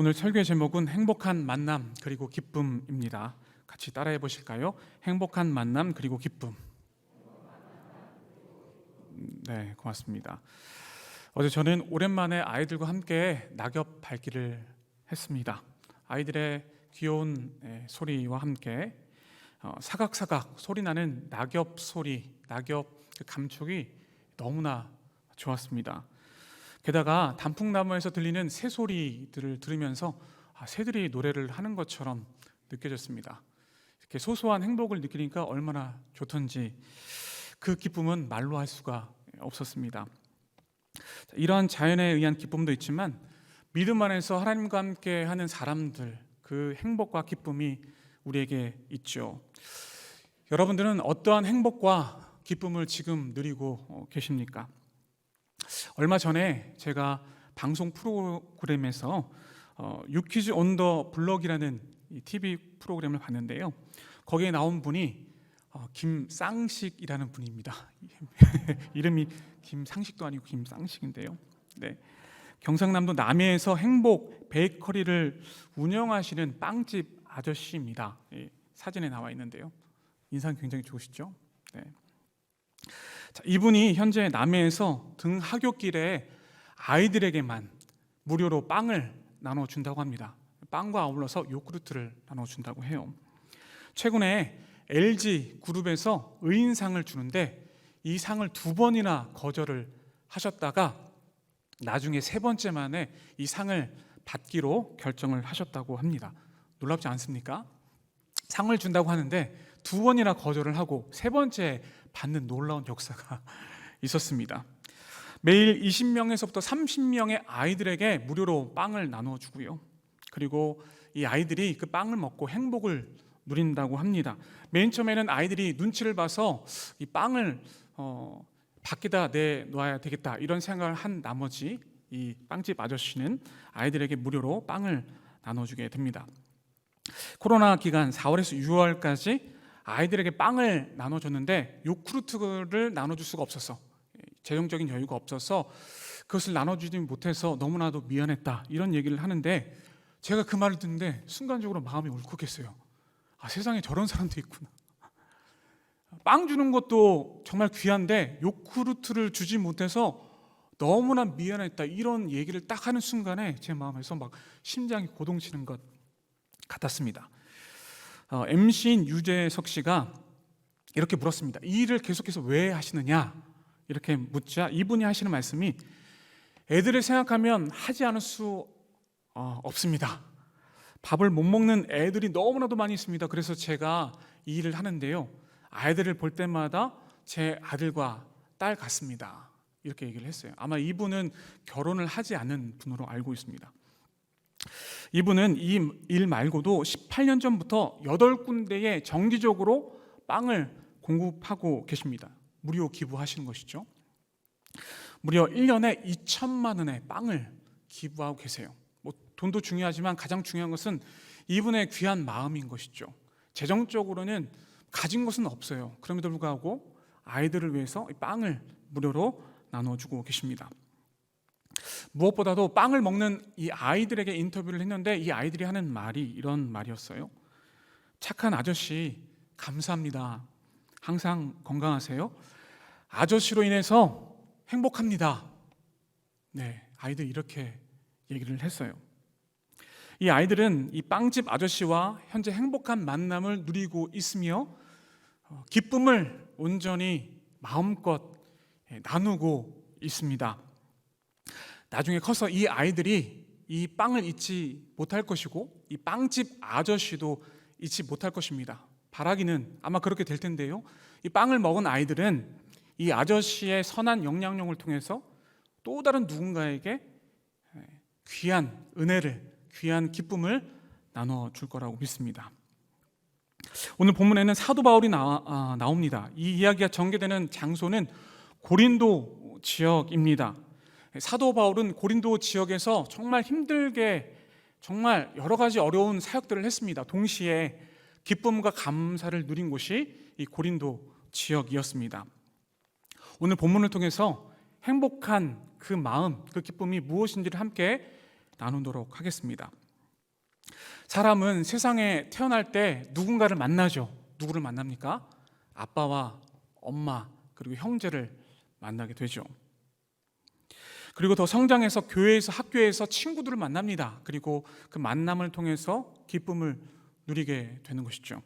오늘 설교의 제목은 행복한 만남 그리고 기쁨입니다. 같이 따라해 보실까요? 행복한 만남 그리고 기쁨. 네, 고맙습니다. 어제 저는 오랜만에 아이들과 함께 낙엽 밟기를 했습니다. 아이들의 귀여운 소리와 함께 사각사각 소리나는 낙엽 소리, 낙엽 감촉이 너무나 좋았습니다. 게다가 단풍나무에서 들리는 새소리들을 들으면서 새들이 노래를 하는 것처럼 느껴졌습니다. 이렇게 소소한 행복을 느끼니까 얼마나 좋던지 그 기쁨은 말로 할 수가 없었습니다. 이러한 자연에 의한 기쁨도 있지만 믿음 안에서 하나님과 함께 하는 사람들, 그 행복과 기쁨이 우리에게 있죠. 여러분들은 어떠한 행복과 기쁨을 지금 누리고 계십니까? 얼마 전에 제가 방송 프로그램에서 유퀴즈 온 더 블럭이라는 TV 프로그램을 봤는데요. 거기에 나온 분이 김쌍식이라는 분입니다. 이름이 김상식도 아니고 김쌍식인데요. 네. 경상남도 남해에서 행복 베이커리를 운영하시는 빵집 아저씨입니다. 사진에 나와 있는데요. 인상 굉장히 좋으시죠? 네. 자, 이분이 현재 남해에서 등하굣길에 아이들에게만 무료로 빵을 나눠준다고 합니다. 빵과 아울러서 요구르트를 나눠준다고 해요. 최근에 LG그룹에서 의인상을 주는데 이 상을 2번이나 거절을 하셨다가 나중에 3번째 만에 이 상을 받기로 결정을 하셨다고 합니다. 놀랍지 않습니까? 상을 준다고 하는데 2번이나 거절을 하고 3번째 받는 놀라운 역사가 있었습니다. 매일 20명에서부터 30명의 아이들에게 무료로 빵을 나눠주고요. 그리고 이 아이들이 그 빵을 먹고 행복을 누린다고 합니다. 맨 처음에는 아이들이 눈치를 봐서 이 빵을 밖에다 내놔야 되겠다 이런 생각을 한 나머지 이 빵집 아저씨는 아이들에게 무료로 빵을 나눠주게 됩니다. 코로나 기간 4월에서 6월까지 아이들에게 빵을 나눠줬는데 요구르트를 나눠줄 수가 없어서 재정적인 여유가 없어서 그것을 나눠주지 못해서 너무나도 미안했다 이런 얘기를 하는데 제가 그 말을 듣는데 순간적으로 마음이 울컥했어요. 세상에 저런 사람도 있구나. 빵 주는 것도 정말 귀한데 요구르트를 주지 못해서 너무나 미안했다 이런 얘기를 딱 하는 순간에 제 마음에서 막 심장이 고동치는 것 같았습니다. MC인 유재석 씨가 이렇게 물었습니다. 이 일을 계속해서 왜 하시느냐 이렇게 묻자 이분이 하시는 말씀이 애들을 생각하면 하지 않을 수 없습니다. 밥을 못 먹는 애들이 너무나도 많이 있습니다. 그래서 제가 이 일을 하는데요. 아이들을 볼 때마다 제 아들과 딸 같습니다. 이렇게 얘기를 했어요. 아마 이분은 결혼을 하지 않은 분으로 알고 있습니다. 이분은 이 일 말고도 18년 전부터 8군데에 정기적으로 빵을 공급하고 계십니다. 무료 기부하시는 것이죠. 무려 1년에 2천만 원의 빵을 기부하고 계세요. 돈도 중요하지만 가장 중요한 것은 이분의 귀한 마음인 것이죠. 재정적으로는 가진 것은 없어요. 그럼에도 불구하고 아이들을 위해서 빵을 무료로 나눠주고 계십니다. 무엇보다도 빵을 먹는 이 아이들에게 인터뷰를 했는데 이 아이들이 하는 말이 이런 말이었어요. 착한 아저씨 감사합니다. 항상 건강하세요. 아저씨로 인해서 행복합니다. 네, 아이들이 이렇게 얘기를 했어요. 이 아이들은 이 빵집 아저씨와 현재 행복한 만남을 누리고 있으며 기쁨을 온전히 마음껏 나누고 있습니다. 나중에 커서 이 아이들이 이 빵을 잊지 못할 것이고 이 빵집 아저씨도 잊지 못할 것입니다. 바라기는 아마 그렇게 될 텐데요. 이 빵을 먹은 아이들은 이 아저씨의 선한 영향력을 통해서 또 다른 누군가에게 귀한 은혜를, 귀한 기쁨을 나눠줄 거라고 믿습니다. 오늘 본문에는 사도 바울이 나옵니다. 이 이야기가 전개되는 장소는 고린도 지역입니다. 사도 바울은 고린도 지역에서 정말 힘들게 정말 여러 가지 어려운 사역들을 했습니다. 동시에 기쁨과 감사를 누린 곳이 이 고린도 지역이었습니다. 오늘 본문을 통해서 행복한 그 마음, 그 기쁨이 무엇인지를 함께 나누도록 하겠습니다. 사람은 세상에 태어날 때 누군가를 만나죠. 누구를 만납니까? 아빠와 엄마 그리고 형제를 만나게 되죠. 그리고 더 성장해서 교회에서 학교에서 친구들을 만납니다. 그리고 그 만남을 통해서 기쁨을 누리게 되는 것이죠.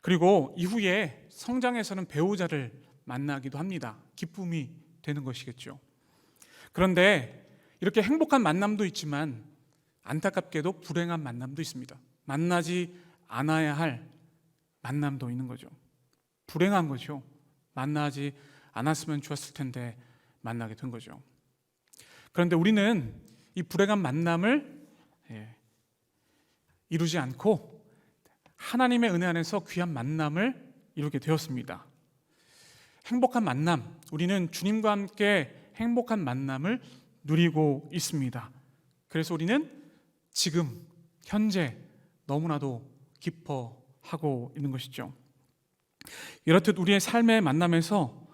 그리고 이후에 성장해서는 배우자를 만나기도 합니다. 기쁨이 되는 것이겠죠. 그런데 이렇게 행복한 만남도 있지만 안타깝게도 불행한 만남도 있습니다. 만나지 않아야 할 만남도 있는 거죠. 불행한 거죠. 만나지 않았으면 좋았을 텐데 만나게 된 거죠. 그런데 우리는 이 불행한 만남을 이루지 않고 하나님의 은혜 안에서 귀한 만남을 이루게 되었습니다. 행복한 만남, 우리는 주님과 함께 행복한 만남을 누리고 있습니다. 그래서 우리는 지금 현재 너무나도 기뻐하고 있는 것이죠. 이렇듯 우리의 삶의 만남에서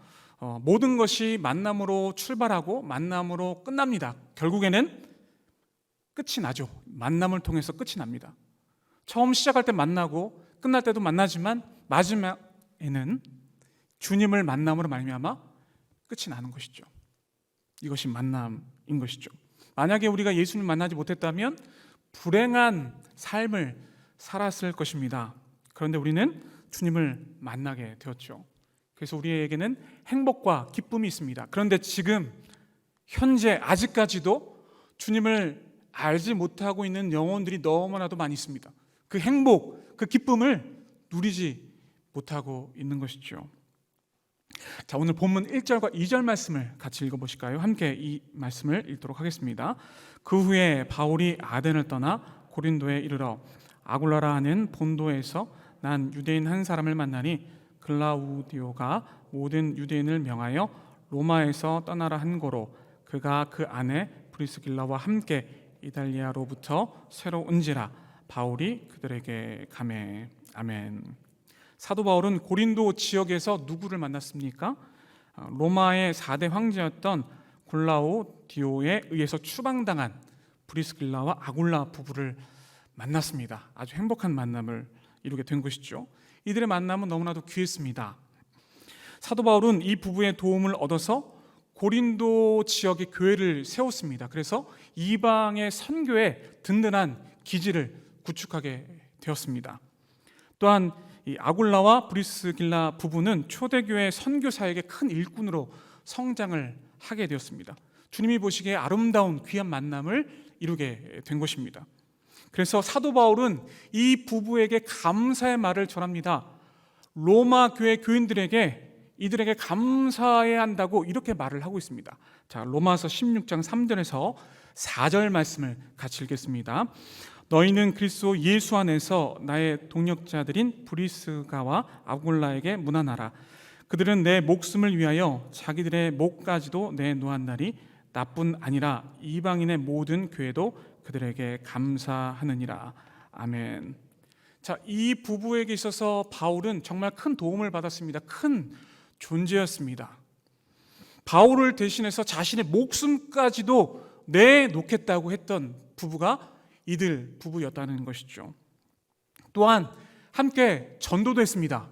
모든 것이 만남으로 출발하고 만남으로 끝납니다. 결국에는 끝이 나죠. 만남을 통해서 끝이 납니다. 처음 시작할 때 만나고 끝날 때도 만나지만 마지막에는 주님을 만남으로 말미암아 끝이 나는 것이죠. 이것이 만남인 것이죠. 만약에 우리가 예수님 만나지 못했다면 불행한 삶을 살았을 것입니다. 그런데 우리는 주님을 만나게 되었죠. 그래서 우리에게는 행복과 기쁨이 있습니다. 그런데 지금 현재 아직까지도 주님을 알지 못하고 있는 영혼들이 너무나도 많이 있습니다. 그 행복, 그 기쁨을 누리지 못하고 있는 것이죠. 자, 오늘 본문 1절과 2절 말씀을 같이 읽어보실까요? 함께 이 말씀을 읽도록 하겠습니다. 그 후에 바울이 아덴을 떠나 고린도에 이르러 아굴라라 하는 본도에서 난 유대인 한 사람을 만나니 글라우디오가 모든 유대인을 명하여 로마에서 떠나라 한 고로 그가 그 아내 브리스길라와 함께 이달리아로부터 새로 온지라 바울이 그들에게 가매. 아멘. 사도 바울은 고린도 지역에서 누구를 만났습니까? 로마의 4대 황제였던 글라우디오에 의해서 추방당한 브리스길라와 아굴라 부부를 만났습니다. 아주 행복한 만남을 이루게 된 것이죠. 이들의 만남은 너무나도 귀했습니다. 사도 바울은 이 부부의 도움을 얻어서 고린도 지역의 교회를 세웠습니다. 그래서 이방의 선교에 든든한 기지를 구축하게 되었습니다. 또한 이 아굴라와 브리스길라 부부는 초대교회 선교 사역의 큰 일꾼으로 성장을 하게 되었습니다. 주님이 보시기에 아름다운 귀한 만남을 이루게 된 것입니다. 그래서 사도 바울은 이 부부에게 감사의 말을 전합니다. 로마 교회 교인들에게 이들에게 감사해야 한다고 이렇게 말을 하고 있습니다. 자, 로마서 16장 3절에서 4절 말씀을 같이 읽겠습니다. 너희는 그리스도 예수 안에서 나의 동역자들인 브리스가와 아굴라에게 문안하라. 그들은 내 목숨을 위하여 자기들의 목까지도 내놓았나니 나뿐 아니라 이방인의 모든 교회도 그들에게 감사하느니라. 아멘. 자, 이 부부에게 있어서 바울은 정말 큰 도움을 받았습니다. 큰 존재였습니다. 바울을 대신해서 자신의 목숨까지도 내놓겠다고 했던 부부가 이들 부부였다는 것이죠. 또한 함께 전도도 했습니다.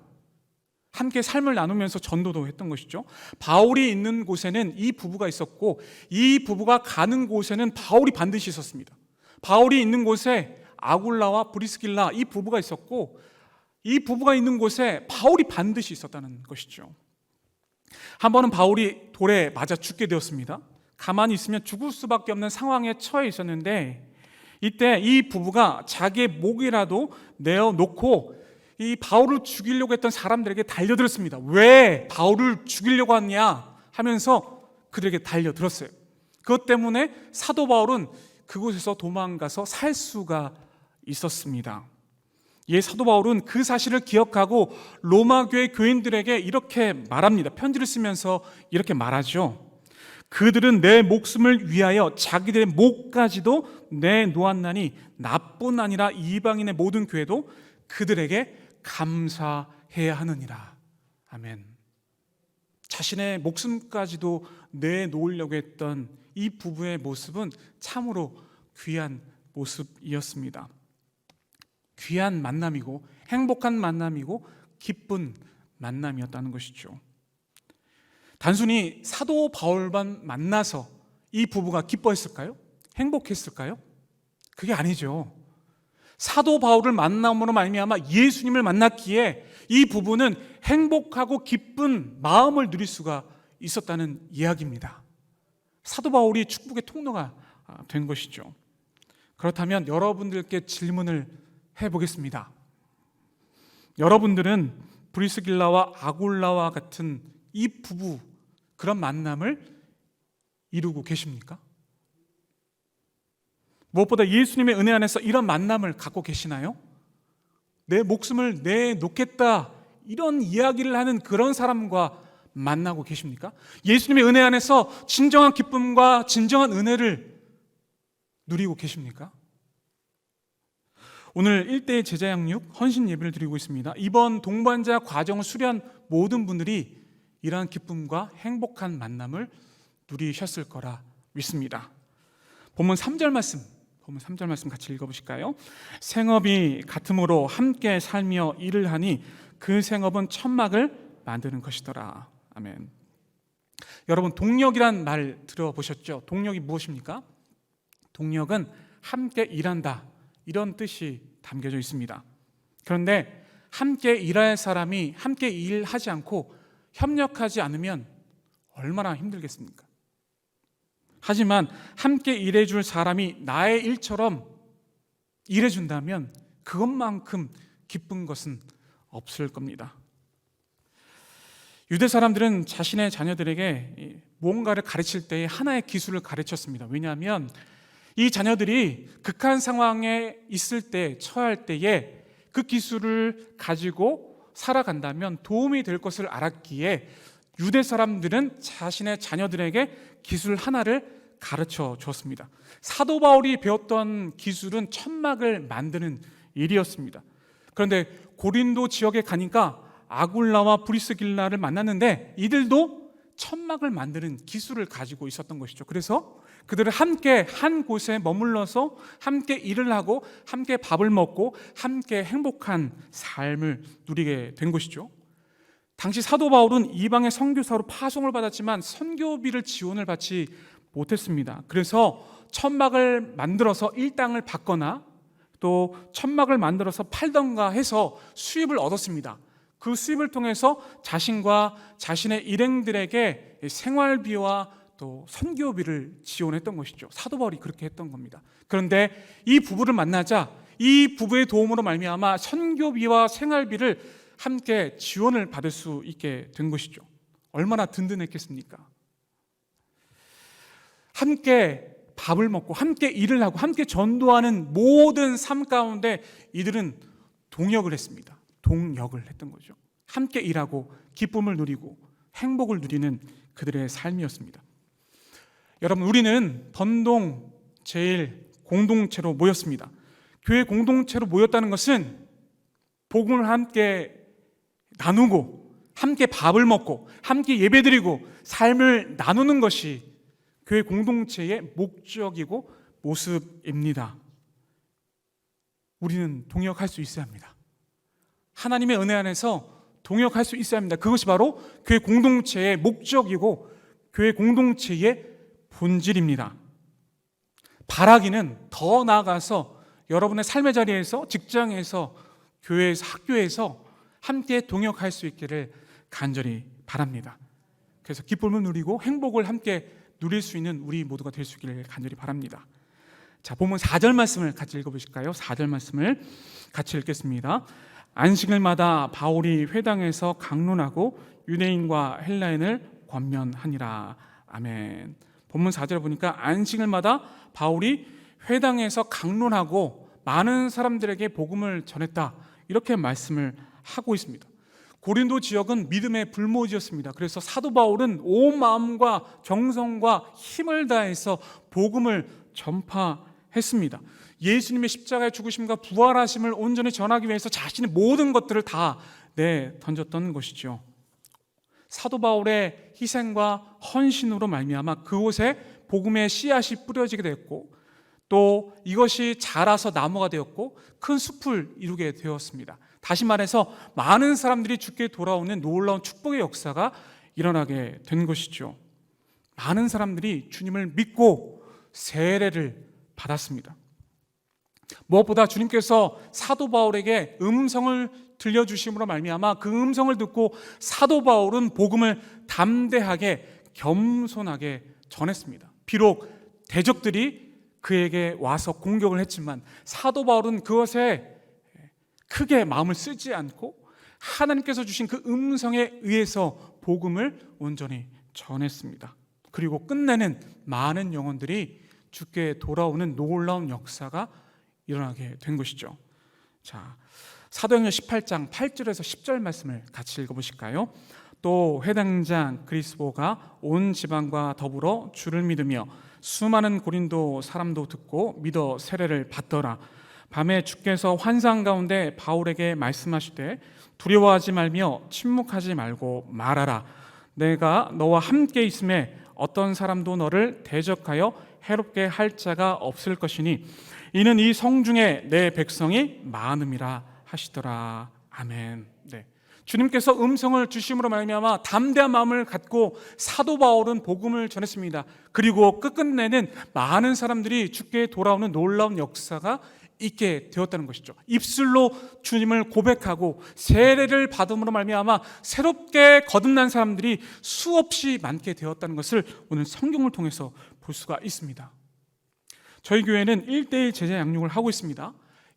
함께 삶을 나누면서 전도도 했던 것이죠. 바울이 있는 곳에는 이 부부가 있었고 이 부부가 가는 곳에는 바울이 반드시 있었습니다. 바울이 있는 곳에 아굴라와 브리스길라 이 부부가 있었고 이 부부가 있는 곳에 바울이 반드시 있었다는 것이죠. 한 번은 바울이 돌에 맞아 죽게 되었습니다. 가만히 있으면 죽을 수밖에 없는 상황에 처해 있었는데 이때 이 부부가 자기의 목이라도 내어놓고 이 바울을 죽이려고 했던 사람들에게 달려들었습니다. 왜 바울을 죽이려고 하냐 하면서 그들에게 달려들었어요. 그것 때문에 사도 바울은 그곳에서 도망가서 살 수가 있었습니다. 예, 사도 바울은 그 사실을 기억하고 로마 교회 교인들에게 이렇게 말합니다. 편지를 쓰면서 이렇게 말하죠. 그들은 내 목숨을 위하여 자기들의 목까지도 내놓았나니 나뿐 아니라 이방인의 모든 교회도 그들에게 감사해야 하느니라. 아멘. 자신의 목숨까지도 내놓으려고 했던 이 부부의 모습은 참으로 귀한 모습이었습니다. 귀한 만남이고 행복한 만남이고 기쁜 만남이었다는 것이죠. 단순히 사도 바울만 만나서 이 부부가 기뻐했을까요? 행복했을까요? 그게 아니죠. 사도 바울을 만남으로 말미암아 예수님을 만났기에 이 부부는 행복하고 기쁜 마음을 누릴 수가 있었다는 이야기입니다. 사도 바울이 축복의 통로가 된 것이죠. 그렇다면 여러분들께 질문을 해보겠습니다. 여러분들은 브리스길라와 아굴라와 같은 이 부부 그런 만남을 이루고 계십니까? 무엇보다 예수님의 은혜 안에서 이런 만남을 갖고 계시나요? 내 목숨을 내놓겠다 이런 이야기를 하는 그런 사람과 만나고 계십니까? 예수님의 은혜 안에서 진정한 기쁨과 진정한 은혜를 누리고 계십니까? 오늘 1대 제자 양육 헌신 예배를 드리고 있습니다. 이번 동반자 과정을 수료한 모든 분들이 이러한 기쁨과 행복한 만남을 누리셨을 거라 믿습니다. 본문 3절 말씀 같이 읽어보실까요? 생업이 같음으로 함께 살며 일을 하니 그 생업은 천막을 만드는 것이더라. 아멘. 여러분, 동력이란 말 들어보셨죠? 동력이 무엇입니까? 동력은 함께 일한다 이런 뜻이 담겨져 있습니다. 그런데 함께 일할 사람이 함께 일하지 않고 협력하지 않으면 얼마나 힘들겠습니까? 하지만 함께 일해줄 사람이 나의 일처럼 일해준다면 그것만큼 기쁜 것은 없을 겁니다. 유대 사람들은 자신의 자녀들에게 무언가를 가르칠 때에 하나의 기술을 가르쳤습니다. 왜냐하면 이 자녀들이 극한 상황에 있을 때, 처할 때에 그 기술을 가지고 살아간다면 도움이 될 것을 알았기에 유대 사람들은 자신의 자녀들에게 기술 하나를 가르쳐 주었습니다. 사도 바울이 배웠던 기술은 천막을 만드는 일이었습니다. 그런데 고린도 지역에 가니까 아굴라와 브리스길라를 만났는데 이들도 천막을 만드는 기술을 가지고 있었던 것이죠. 그래서 그들은 함께 한 곳에 머물러서 함께 일을 하고 함께 밥을 먹고 함께 행복한 삶을 누리게 된 것이죠. 당시 사도 바울은 이방의 선교사로 파송을 받았지만 선교비를 지원을 받지 못했습니다. 그래서 천막을 만들어서 일당을 받거나 또 천막을 만들어서 팔던가 해서 수입을 얻었습니다. 그 수입을 통해서 자신과 자신의 일행들에게 생활비와 또 선교비를 지원했던 것이죠. 사도 바울이 그렇게 했던 겁니다. 그런데 이 부부를 만나자 이 부부의 도움으로 말미암아 선교비와 생활비를 함께 지원을 받을 수 있게 된 것이죠. 얼마나 든든했겠습니까? 함께 밥을 먹고 함께 일을 하고 함께 전도하는 모든 삶 가운데 이들은 동역을 했습니다. 동역을 했던 거죠. 함께 일하고 기쁨을 누리고 행복을 누리는 그들의 삶이었습니다. 여러분, 우리는 번동 제일 공동체로 모였습니다. 교회 공동체로 모였다는 것은 복음을 함께 나누고 함께 밥을 먹고 함께 예배드리고 삶을 나누는 것이 교회 공동체의 목적이고 모습입니다. 우리는 동역할 수 있어야 합니다. 하나님의 은혜 안에서 동역할 수 있어야 합니다. 그것이 바로 교회 공동체의 목적이고 교회 공동체의 본질입니다. 바라기는 더 나아가서 여러분의 삶의 자리에서, 직장에서, 교회에서, 학교에서 함께 동역할 수 있기를 간절히 바랍니다. 그래서 기쁨을 누리고 행복을 함께 누릴 수 있는 우리 모두가 될 수 있기를 간절히 바랍니다. 자, 본문 4절 말씀을 같이 읽어보실까요? 4절 말씀을 같이 읽겠습니다. 안식일마다 바울이 회당에서 강론하고 유대인과 헬라인을 권면하니라. 아멘. 본문 4절 보니까 안식일마다 바울이 회당에서 강론하고 많은 사람들에게 복음을 전했다, 이렇게 말씀을 하고 있습니다. 고린도 지역은 믿음의 불모지였습니다. 그래서 사도 바울은 온 마음과 정성과 힘을 다해서 복음을 전파했습니다. 예수님의 십자가의 죽으심과 부활하심을 온전히 전하기 위해서 자신의 모든 것들을 다 던졌던 것이죠. 사도 바울의 희생과 헌신으로 말미암아 그곳에 복음의 씨앗이 뿌려지게 됐고 또 이것이 자라서 나무가 되었고 큰 숲을 이루게 되었습니다. 다시 말해서 많은 사람들이 주께 돌아오는 놀라운 축복의 역사가 일어나게 된 것이죠. 많은 사람들이 주님을 믿고 세례를 받았습니다. 무엇보다 주님께서 사도 바울에게 음성을 들려주심으로 말미암아 그 음성을 듣고 사도 바울은 복음을 담대하게 겸손하게 전했습니다. 비록 대적들이 그에게 와서 공격을 했지만 사도 바울은 그것에 크게 마음을 쓰지 않고 하나님께서 주신 그 음성에 의해서 복음을 온전히 전했습니다. 그리고 끝내는 많은 영혼들이 주께 돌아오는 놀라운 역사가 일어나게 된 것이죠. 자, 사도행전 18장 8절에서 10절 말씀을 같이 읽어보실까요? 또 회당장 그리스보가 온 지방과 더불어 주를 믿으며 수많은 고린도 사람도 듣고 믿어 세례를 받더라. 밤에 주께서 환상 가운데 바울에게 말씀하시되 두려워하지 말며 침묵하지 말고 말하라. 내가 너와 함께 있음에 어떤 사람도 너를 대적하여 해롭게 할 자가 없을 것이니 이는 이 성중에 내 백성이 많음이라 하시더라. 아멘. 네. 주님께서 음성을 주심으로 말미암아 담대한 마음을 갖고 사도 바울은 복음을 전했습니다. 그리고 끝끝내는 많은 사람들이 주께 돌아오는 놀라운 역사가 있게 되었다는 것이죠. 입술로 주님을 고백하고 세례를 받음으로 말미암아 새롭게 거듭난 사람들이 수없이 많게 되었다는 것을 오늘 성경을 통해서 볼 수가 있습니다. 저희 교회는 1:1 제자 양육을 하고 있습니다.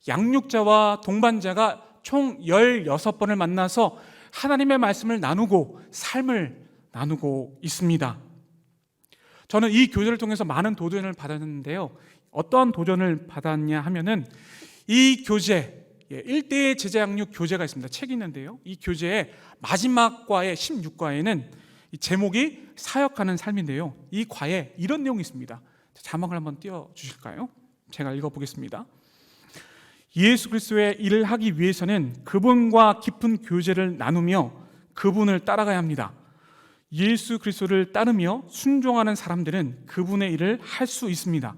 양육자와 동반자가 총 16번을 만나서 하나님의 말씀을 나누고 삶을 나누고 있습니다. 저는 이 교제를 통해서 많은 도전을 받았는데요. 어떠한 도전을 받았냐 하면은 이 교재 1:1 제자 양육 교재가 있습니다. 책이 있는데요. 이 교재의 마지막 과의 16과에는 이 제목이 사역하는 삶인데요. 이 과에 이런 내용이 있습니다. 자막을 한번 띄워주실까요? 제가 읽어보겠습니다. 예수 그리스도의 일을 하기 위해서는 그분과 깊은 교제를 나누며 그분을 따라가야 합니다. 예수 그리스도를 따르며 순종하는 사람들은 그분의 일을 할 수 있습니다.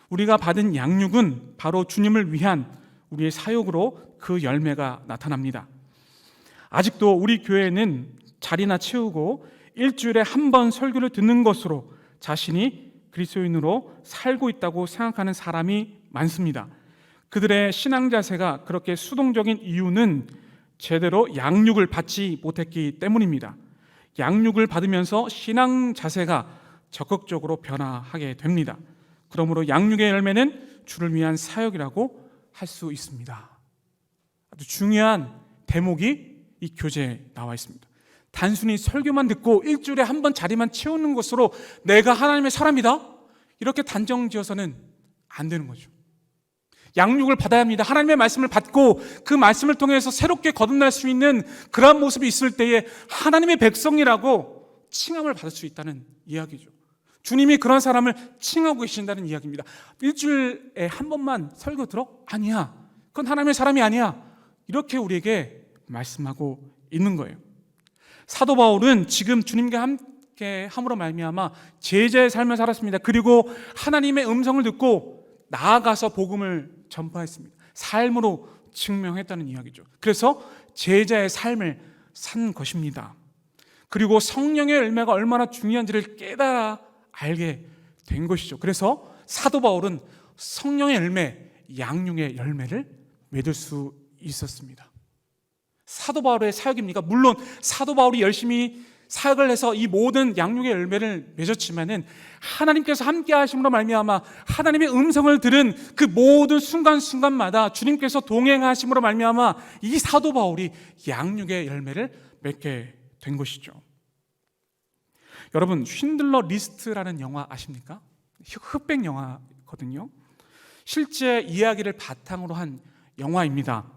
우리가 받은 양육은 바로 주님을 위한 우리의 사역으로 그 열매가 나타납니다. 아직도 우리 교회는 자리나 채우고 일주일에 한 번 설교를 듣는 것으로 자신이 그리스도인으로 살고 있다고 생각하는 사람이 많습니다. 그들의 신앙 자세가 그렇게 수동적인 이유는 제대로 양육을 받지 못했기 때문입니다. 양육을 받으면서 신앙 자세가 적극적으로 변화하게 됩니다. 그러므로 양육의 열매는 주를 위한 사역이라고 할 수 있습니다. 아주 중요한 대목이 이 교재에 나와 있습니다. 단순히 설교만 듣고 일주일에 한 번 자리만 채우는 것으로 내가 하나님의 사람이다 이렇게 단정 지어서는 안 되는 거죠. 양육을 받아야 합니다. 하나님의 말씀을 받고 그 말씀을 통해서 새롭게 거듭날 수 있는 그러한 모습이 있을 때에 하나님의 백성이라고 칭함을 받을 수 있다는 이야기죠. 주님이 그런 사람을 칭하고 계신다는 이야기입니다. 일주일에 한 번만 설교 들어? 아니야. 그건 하나님의 사람이 아니야. 이렇게 우리에게 말씀하고 있는 거예요. 사도 바울은 지금 주님과 함께 함으로 말미암아 제자의 삶을 살았습니다. 그리고 하나님의 음성을 듣고 나아가서 복음을 전파했습니다. 삶으로 증명했다는 이야기죠. 그래서 제자의 삶을 산 것입니다. 그리고 성령의 열매가 얼마나 중요한지를 깨달아 알게 된 것이죠. 그래서 사도 바울은 성령의 열매, 양육의 열매를 맺을 수 있었습니다. 사도 바울의 사역입니까? 물론 사도 바울이 열심히 사역을 해서 이 모든 양육의 열매를 맺었지만은 하나님께서 함께 하심으로 말미암아 하나님의 음성을 들은 그 모든 순간순간마다 주님께서 동행하심으로 말미암아 이 사도 바울이 양육의 열매를 맺게 된 것이죠. 여러분, 쉰들러 리스트라는 영화 아십니까? 흑백 영화거든요. 실제 이야기를 바탕으로 한 영화입니다.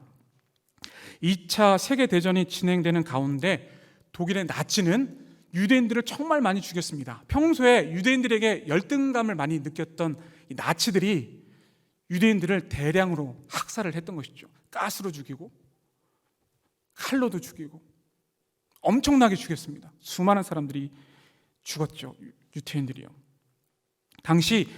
2차 세계대전이 진행되는 가운데 독일의 나치는 유대인들을 정말 많이 죽였습니다. 평소에 유대인들에게 열등감을 많이 느꼈던 이 나치들이 유대인들을 대량으로 학살을 했던 것이죠. 가스로 죽이고 칼로도 죽이고 엄청나게 죽였습니다. 수많은 사람들이 죽었죠. 유태인들이요. 당시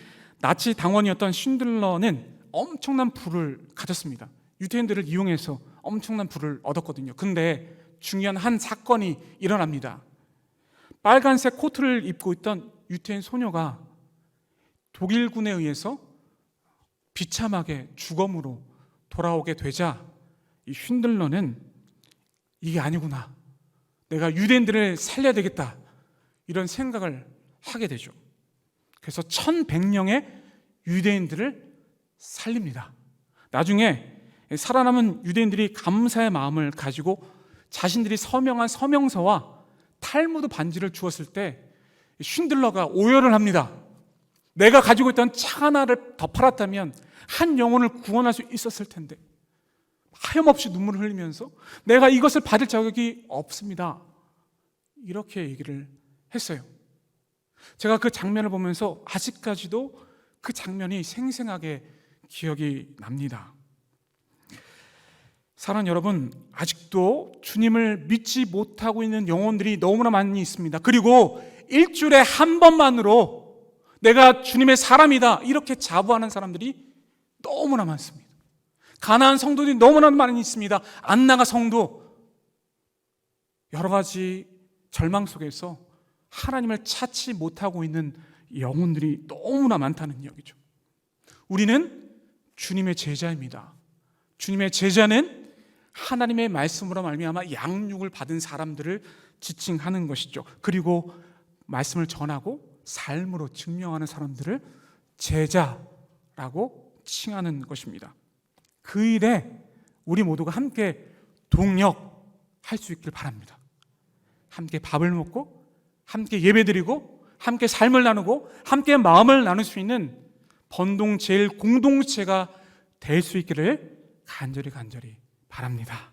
나치 당원이었던 쉰들러는 엄청난 부를 가졌습니다. 유태인들을 이용해서 엄청난 부를 얻었거든요. 근데 중요한 한 사건이 일어납니다. 빨간색 코트를 입고 있던 유태인 소녀가 독일군에 의해서 비참하게 죽음으로 돌아오게 되자 이 쉰들러는 이게 아니구나, 내가 유대인들을 살려야 되겠다, 이런 생각을 하게 되죠. 그래서 1100명의 유대인들을 살립니다. 나중에 살아남은 유대인들이 감사의 마음을 가지고 자신들이 서명한 서명서와 탈무드 반지를 주었을 때 쉰들러가 오열을 합니다. 내가 가지고 있던 차 하나를 더 팔았다면 한 영혼을 구원할 수 있었을 텐데 하염없이 눈물을 흘리면서 내가 이것을 받을 자격이 없습니다, 이렇게 얘기를 했어요. 제가 그 장면을 보면서 아직까지도 그 장면이 생생하게 기억이 납니다. 사랑하는 여러분, 아직도 주님을 믿지 못하고 있는 영혼들이 너무나 많이 있습니다. 그리고 일주일에 한 번만으로 내가 주님의 사람이다 이렇게 자부하는 사람들이 너무나 많습니다. 가나안 성도들이 너무나 많이 있습니다. 안나가 성도, 여러 가지 절망 속에서 하나님을 찾지 못하고 있는 영혼들이 너무나 많다는 이야기죠. 우리는 주님의 제자입니다. 주님의 제자는 하나님의 말씀으로 말미암아 양육을 받은 사람들을 지칭하는 것이죠. 그리고 말씀을 전하고 삶으로 증명하는 사람들을 제자라고 칭하는 것입니다. 그 일에 우리 모두가 함께 동역할 수 있길 바랍니다. 함께 밥을 먹고 함께 예배드리고 함께 삶을 나누고 함께 마음을 나눌 수 있는 번동제일 공동체가 될 수 있기를 간절히 바랍니다.